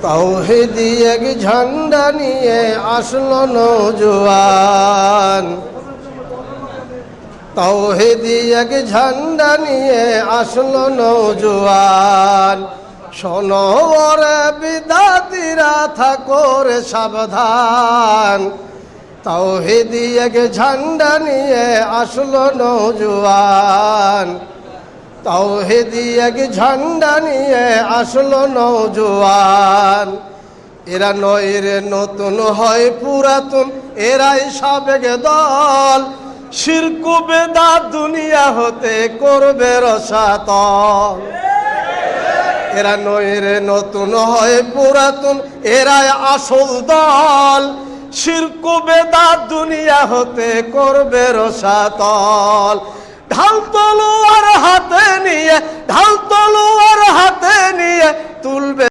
তাওহীদি এক ঝান্ডা নিয়ে আসলো নওজোয়ান, তাওহীদি এক ঝান্ডা নিয়ে আসলো নওজোয়ান। শোনো ওরে বিদাতিরা থাকো রে সাবধান, তাওহীদি এক ঝান্ডা নিয়ে আসলো নওজোয়ান, তাওহীদি এক ঝান্ডা নিয়ে আসলো নওজোয়ান। এরা নয় রে নতুন হয় পুরাতন, এরাই সাবেক দল, শিরক বেদাত দুনিয়া হতে করবে রসাতল। এরা নয় রে নতুন হয় পুরাতন, এরাই আসল দল, শিরক বেদাত দুনিয়া হতে করবে রসাতল। ঢাল তলোয়ার হাতে নিয়ে, ঢাল তলোয়ার হাতে নিয়ে তুলবে